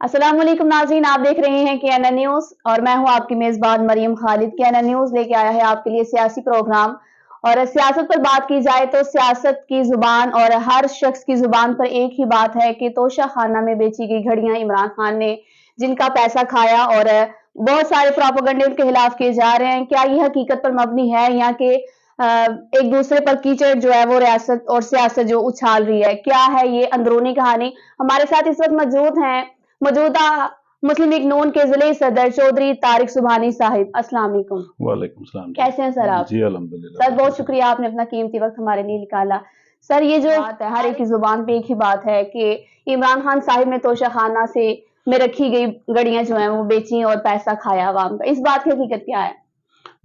अस्सलाम वालेकुम नाज़रीन, आप देख रहे हैं KNN न्यूज़ और मैं हूं आपकी मेज़बान मरियम खालिद। KNN न्यूज़ लेके आया है आपके लिए सियासी प्रोग्राम। और सियासत पर बात की जाए तो सियासत की जुबान और हर शख्स की जुबान पर एक ही बात है कि तोशा खाना में बेची गई घड़ियां इमरान खान ने जिनका पैसा खाया, और बहुत सारे प्रोपेगेंडे उनके खिलाफ किए जा रहे हैं। क्या ये हकीकत पर मबनी है या कि एक दूसरे पर कीचड़ जो है वो रियासत और सियासत जो उछाल रही है? क्या है ये अंदरूनी कहानी? हमारे साथ इस वक्त मौजूदा मुस्लिम लीग नून के जिले सदर चौधरी तारिक सुबहानी साहिब। अस्सलाम वालेकुम। वालेकुम सलाम। कैसे हैं सर आप? जी अल्हम्दुलिल्लाह। सर बहुत शुक्रिया, आपने अपना कीमती वक्त हमारे लिए निकाला। सर ये जो बात है, हर एक की जुबान पे एक ही बात है कि इमरान खान साहिब ने तोशा खाना से में रखी गई गड़ियां जो हैं वो बेची और पैसा खाया अवाम का। इस बात की हकीकत क्या है?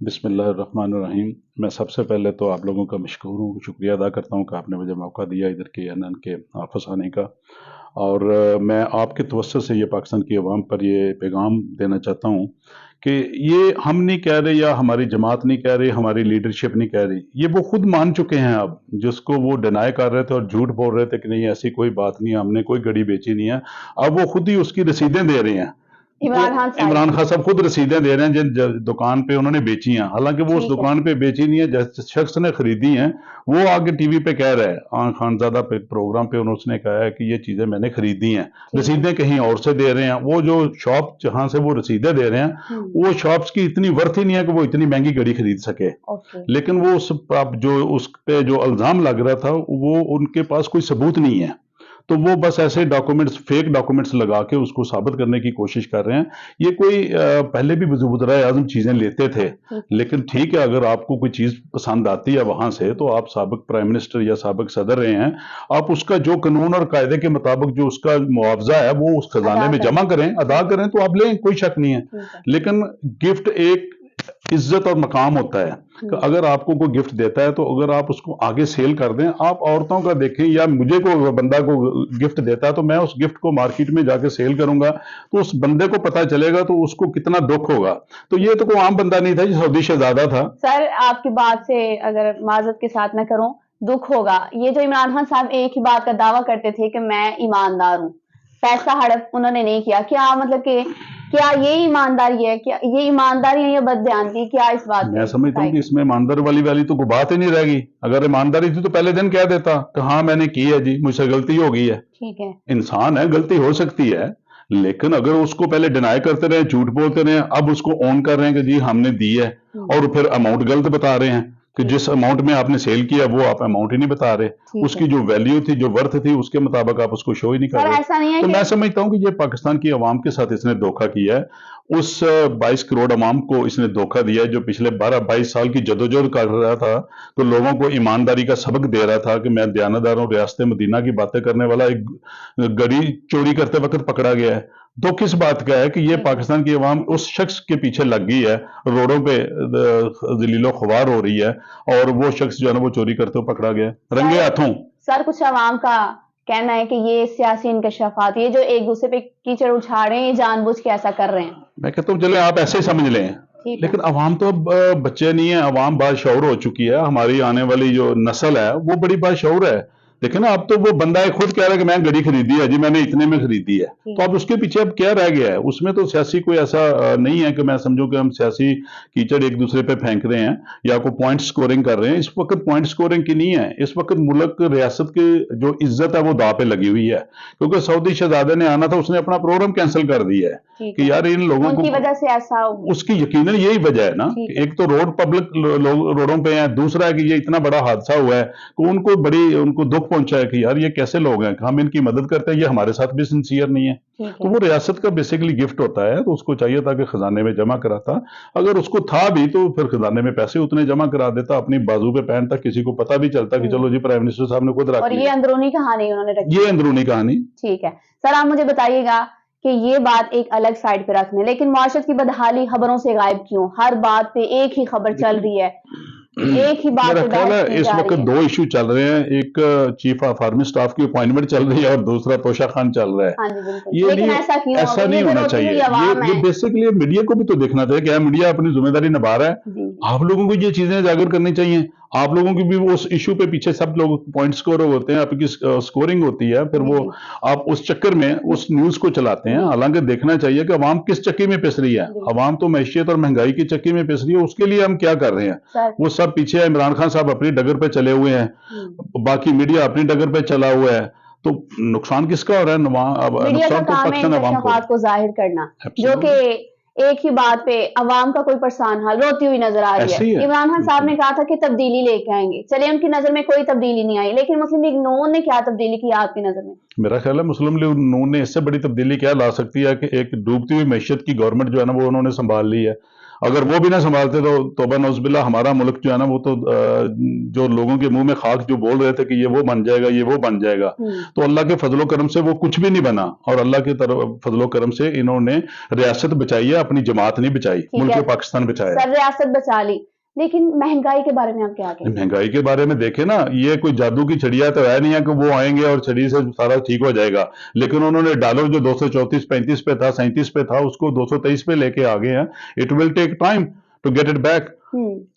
बिस्मिल्लाहिर्रहमानिर्रहीम। मैं सबसे पहले तो आप लोगों का मशकूर हूँ, शुक्रिया अदा करता हूँ कि आपने मुझे मौका दिया इधर के KNN के ऑफिस आने का। और मैं आपके तवज्जो से ये पाकिस्तान की आवाम पर ये पैगाम देना चाहता हूँ कि ये हम नहीं कह रहे या हमारी जमात नहीं कह रही, हमारी लीडरशिप नहीं कह रही, ये वो खुद मान चुके हैं अब, जिसको वो डिनाई कर रहे थे और झूठ बोल रहे थे कि नहीं ऐसी कोई बात नहीं, हमने कोई घड़ी बेची नहीं है। अब वो खुद ही उसकी रसीदें दे रहे हैं। इमरान खान साहब खुद रसीदें दे रहे हैं जिन दुकान पे उन्होंने बेची हैं, हालांकि वो उस दुकान पे बेची नहीं है, जिस शख्स ने खरीदी हैं वो आगे टीवी पे कह रहा है, खानजादा पे प्रोग्राम पे उसने कहा है कि ये चीजें मैंने खरीदी हैं, रसीदें कहीं और से दे रहे हैं। वो जो शॉप जहां से वो रसीदें दे रहे हैं वो शॉप्स की इतनी वर्थ ही नहीं है कि वो इतनी महंगी घड़ी खरीद सके। लेकिन वो उस पे जो इल्जाम लग रहा था वो उनके पास कोई सबूत नहीं है, तो वो बस ऐसे डॉक्यूमेंट्स, फेक डॉक्यूमेंट्स लगा के उसको साबित करने की कोशिश कर रहे हैं। ये कोई पहले भी वज़ीर आज़म चीजें लेते थे, लेकिन ठीक है, अगर आपको कोई चीज पसंद आती है वहां से, तो आप साबिक प्राइम मिनिस्टर या साबिक सदर रहे हैं, आप उसका जो कानून और कायदे के मुताबिक जो उसका मुआवजा है वो उस खजाने में जमा करें, अदा करें, तो आप लें, कोई शक नहीं है। लेकिन गिफ्ट एक इज्जत और मकाम होता है कि अगर आपको कोई गिफ्ट देता है तो अगर आप उसको आगे सेल कर दें, आप औरतों का देखें या मुझे को बंदा को गिफ्ट देता है तो मैं उस गिफ्ट को मार्केट में जाके सेल करूंगा, तो उस बंदे को पता चलेगा तो उसको कितना दुख होगा। तो ये तो कोई आम बंदा नहीं था, ये सऊदी शहजादा था। सर आपकी बात से अगर माजरत के साथ मैं करूं, दुख होगा। ये जो इमरान खान साहब एक ही बात का दावा करते थे कि मैं ईमानदार हूं, पैसा हड़प उन्होंने नहीं किया, क्या मतलब कि क्या ये ईमानदारी है? क्या ये ईमानदारी है या बददयानगी? क्या इस बात मैं समझता हूँ कि इसमें ईमानदारी वाली तो कोई बात ही नहीं रहेगी। अगर ईमानदारी थी तो पहले दिन कह देता कि हाँ मैंने की है जी, मुझसे गलती हो गई है। ठीक है, इंसान है, गलती हो सकती है, लेकिन अगर उसको पहले डिनाई करते रहे, झूठ बोलते रहे, अब उसको ऑन कर रहे हैं कि जी हमने दी है, और फिर अमाउंट गलत बता रहे हैं कि जिस अमाउंट में आपने सेल किया वो आप अमाउंट ही नहीं बता रहे, उसकी जो वैल्यू थी, जो वर्थ थी, उसके मुताबिक आप उसको शो ही नहीं कर रहे। ऐसा नहीं है तो मैं समझता हूँ कि ये पाकिस्तान की आवाम के साथ इसने धोखा किया है। उस 22 करोड़ आवाम को इसने धोखा दिया है जो पिछले 12-22 साल की जदोजहद कर रहा था, तो लोगों को ईमानदारी का सबक दे रहा था कि मैं दयानतदार हूं, रियासत मदीना की बातें करने वाला एक गड़ी चोरी करते वक्त पकड़ा गया है। तो किस बात का है कि ये पाकिस्तान की आवाम उस शख्स के पीछे लग गई है, रोडों पे जलीलो ख्वार हो रही है, और वो शख्स जो है ना वो चोरी करते हुए पकड़ा गया रंगे हाथों। सर कुछ आवाम का कहना है कि ये सियासी इंकशाफात, ये जो एक दूसरे पे कीचड़ उछाल रहे हैं, ये जानबूझ के ऐसा कर रहे हैं। मैं कहता हूँ चले आप ऐसे ही समझ लें, लेकिन अवाम तो अब बच्चे नहीं है, अवाम बाशऊर हो चुकी है। हमारी आने वाली जो नस्ल है वो बड़ी बाशऊर है। देखिए ना, अब तो वो बंदा है खुद कह रहा है कि मैं घड़ी खरीदी है जी, मैंने इतने में खरीदी है, तो अब उसके पीछे अब क्या रह गया है? उसमें तो सियासी कोई ऐसा नहीं है कि मैं समझूं कि हम सियासी कीचड़ एक दूसरे पे फेंक रहे हैं या कोई पॉइंट स्कोरिंग कर रहे हैं। इस वक्त पॉइंट स्कोरिंग की नहीं है, इस वक्त मुल्क रियासत की जो इज्जत है वो दाव पे लगी हुई है, क्योंकि सऊदी शहजादे ने आना था, उसने अपना प्रोग्राम कैंसिल कर दिया है कि यार इन लोगों को वजह से ऐसा, उसकी यकीनन यही वजह है ना, एक तो रोड पब्लिक रोडों पे है, दूसरा है कि ये इतना बड़ा हादसा हुआ है कि उनको दुख पहुंचा है कि यार ये कैसे लोग हैं, हम इनकी मदद करते हैं, ये हमारे साथ भी सिंसियर नहीं है। तो वो रियासत का बेसिकली गिफ्ट होता है, तो उसको चाहिए था कि खजाने में जमा कराता। अगर उसको था भी तो फिर खजाने में पैसे उतने जमा करा देता, अपनी बाजू पे पहनता, किसी को पता भी चलता कि चलो जी प्राइम मिनिस्टर साहब ने खुद रखा। और ये अंदरूनी कहानी उन्होंने रखी, ये अंदरूनी कहानी। ठीक है सर, आप मुझे बताइएगा कि ये बात एक अलग साइड पे रखने, लेकिन माशरत की बदहाली खबरों से गायब क्यों? हर बात पे एक ही खबर चल रही है, एक ही बात पे बहस की इस जा वक्त रही है। दो इशू चल रहे हैं, एक चीफ ऑफ आर्मी स्टाफ की अपॉइंटमेंट चल रही है और दूसरा तोशा खान चल रहा है। हाँ जी, बिल्कुल। ये लेकिन ऐसा नहीं होना चाहिए। ये बेसिकली मीडिया को भी तो देखना चाहिए, क्या मीडिया अपनी जिम्मेदारी निभा रहा है? आप लोगों को ये चीजें उजागर करनी चाहिए। आप लोगों की भी वो उस इशू पे पीछे सब लोग पॉइंट स्कोर होते हैं, आपकी स्कोरिंग होती है, फिर वो आप उस चक्कर में उस न्यूज को चलाते हैं। हालांकि देखना चाहिए कि अवाम किस चक्की में पिस रही है। अवाम तो मैशियत और महंगाई की चक्की में पिस रही है, उसके लिए हम क्या कर रहे हैं? वो सब पीछे है, इमरान खान साहब अपनी डगर पे चले हुए हैं, बाकी मीडिया अपनी डगर पे चला हुआ है, तो नुकसान किसका हो रहा है? नुकसान तो पक्ष अवाम को जाहिर करना, जो कि एक ही बात पे अवाम का कोई परेशान हाल रोती हुई नजर आ रही है। इमरान खान साहब ने कहा था कि तब्दीली लेके आएंगे, चलिए उनकी नजर में कोई तब्दीली नहीं आई, लेकिन मुस्लिम लीग नून ने क्या तब्दीली की आपकी नजर में? मेरा ख्याल है मुस्लिम लीग नून ने इससे बड़ी तब्दीली क्या ला सकती है कि एक डूबती हुई मैशियत की गवर्नमेंट जो है ना वो उन्होंने संभाल ली है। अगर वो भी ना संभालते तो तौबा नौज़बिल्ला, हमारा मुल्क जो है ना वो तो जो लोगों के मुंह में खाक जो बोल रहे थे कि ये वो बन जाएगा, ये वो बन जाएगा, तो अल्लाह के फजलो करम से वो कुछ भी नहीं बना, और अल्लाह के तरफ फजलो करम से इन्होंने रियासत बचाई है, अपनी जमात नहीं बचाई, मुल्क पाकिस्तान बचाया। सर रियासत बचा ली, लेकिन महंगाई के बारे में आप क्या कहेंगे? महंगाई के बारे में देखें ना, ये कोई जादू की चिड़िया तो है नहीं है कि वो आएंगे और चिड़ी से सारा ठीक हो जाएगा, लेकिन उन्होंने डॉलर जो 234-35 पे था, 37 पे था, उसको 223 पे लेके आ गए हैं। It will take time to get it back.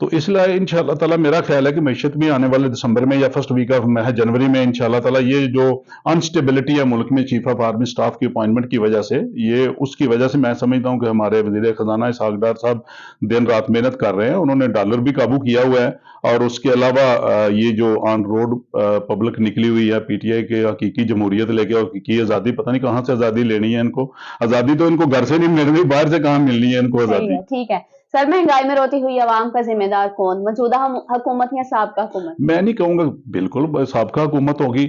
तो इसलिए इंशाअल्लाह ताला मेरा ख्याल है कि मैशियत भी आने वाले दिसंबर में या फर्स्ट वीक ऑफ जनवरी में इंशाअल्लाह ताला ये जो अनस्टेबिलिटी है मुल्क में चीफ ऑफ आर्मी स्टाफ की अपॉइंटमेंट की वजह से, ये उसकी वजह से मैं समझता हूं कि हमारे वजीर खजाना इसहाक डार साहब दिन रात मेहनत कर रहे हैं। उन्होंने डॉलर भी काबू किया हुआ है, और उसके अलावा ये जो ऑन रोड पब्लिक निकली हुई है पीटीआई के हकीकी जमहूरियत लेके, और हकीकी आजादी, पता नहीं कहां से आजादी लेनी है इनको। आजादी तो इनको घर से नहीं मिल रही, बाहर से कहां मिलनी है इनको आजादी। ठीक है सर, महंगाई में रोती हुई आवाम का जिम्मेदार कौन, मौजूदा हुकूमत या साबका हुकूमत? मैं नहीं कहूंगा, बिल्कुल साबका हुकूमत होगी।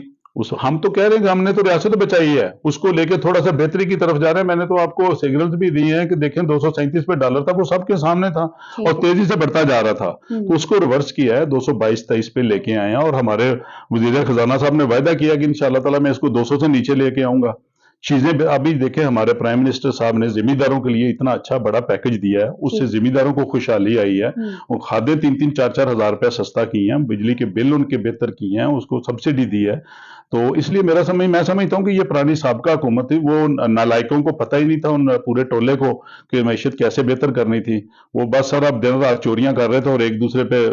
हम तो कह रहे हैं कि हमने तो रियासत बचाई है, उसको लेके थोड़ा सा बेहतरी की तरफ जा रहे हैं। मैंने तो आपको सिग्नल्स भी दिए हैं कि देखें 237 पे डॉलर था, वो सबके सामने था और तेजी से बढ़ता जा रहा था, तो उसको रिवर्स किया है, 222-23 पे लेके आए हैं। और हमारे वजीर खजाना साहब ने वायदा किया कि इंशाअल्लाह ताला मैं इसको 200 से नीचे लेके आऊंगा। चीजें अभी देखें, हमारे प्राइम मिनिस्टर साहब ने जिम्मेदारों के लिए इतना अच्छा बड़ा पैकेज दिया है, उससे जिम्मेदारों को खुशहाली आई है। वो खाद्य 3-4 हज़ार रुपया सस्ता किए हैं, बिजली के बिल उनके बेहतर किए हैं, उसको सब्सिडी दी है। तो इसलिए मैं समझता हूँ कि ये पुरानी साबका हुकूमत थी, वो नालायकों को पता ही नहीं था, उन पूरे टोले को, कि मैशियत कैसे बेहतर करनी थी। वो बस सर अब दिन रात चोरियां कर रहे थे और एक दूसरे पे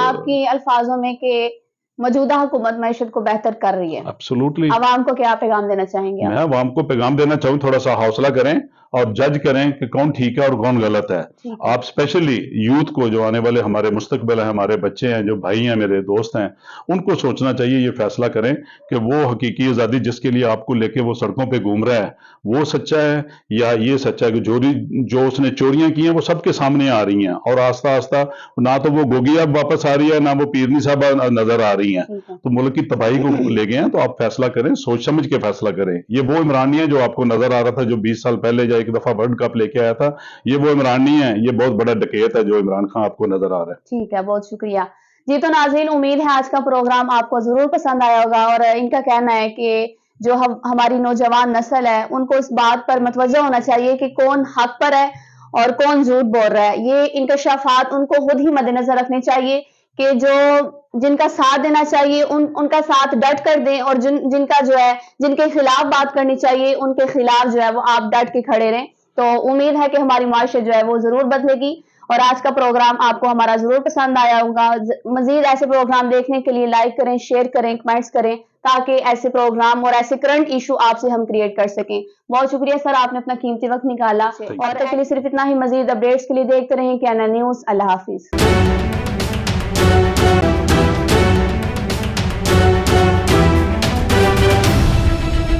आपकी अल्फाजों में कि मौजूदा हुकूमत मैशियत को बेहतर कर रही है, एब्सोल्युटली। आवाम को क्या पैगाम देना चाहेंगे? मैं आवाम को पैगाम देना चाहूँ, थोड़ा सा हौसला करें और जज करें कि कौन ठीक है और कौन गलत है। आप स्पेशली यूथ को, जो आने वाले हमारे मुस्तकबिल है, हमारे बच्चे हैं, जो भाई हैं, मेरे दोस्त हैं, उनको सोचना चाहिए, ये फैसला करें कि वो हकीकी आज़ादी जिसके लिए आपको लेके वो सड़कों पे घूम रहा है, वो सच्चा है या ये सच्चा है कि जो उसने चोरियां की हैं वो सबके सामने आ रही हैं, और आस्ता आस्ता ना तो वो गोगी अब वापस आ रही है, ना वो पीरनी साहब नजर आ रही हैं, तो मुल्क की तबाही को ले गए हैं। तो आप फैसला करें, सोच समझ के फैसला करें। ये वो इमरान नहीं है जो आपको नजर आ रहा था, जो 20 साल पहले या एक दफा वर्ल्ड कप लेके आया था। ये वो इमरान नहीं है, ये बहुत बड़ा डकैत है जो इमरान खान आपको नजर आ रहा है। ठीक है, बहुत शुक्रिया जी। तो नाज़रीन, उम्मीद है आज का प्रोग्राम आपको जरूर पसंद आया होगा, और इनका कहना है कि जो हमारी नौजवान नस्ल है उनको इस बात पर मतवज्जा होना चाहिए कि कौन हक पर है और कौन झूठ बोल रहा है। ये इंकशाफात उनको खुद ही मद्देनजर रखने चाहिए कि जो जिनका साथ देना चाहिए उनका साथ डट कर दें, और जिनका जो है जिनके खिलाफ बात करनी चाहिए उनके खिलाफ जो है वो आप डट के खड़े रहें। तो उम्मीद है कि हमारी माशरे जो है वो जरूर बदलेगी, और आज का प्रोग्राम आपको हमारा जरूर पसंद आया होगा। मजीद ऐसे प्रोग्राम देखने के लिए लाइक करें, शेयर करें, कमेंट्स करें, ताकि ऐसे प्रोग्राम और ऐसे करंट इशू आपसे हम क्रिएट कर सकें। बहुत शुक्रिया सर, आपने अपना कीमती वक्त निकाला, और तक के लिए सिर्फ इतना ही। मजीद अपडेट्स के लिए देखते रहें KNN न्यूज़। अल्लाह हाफिज।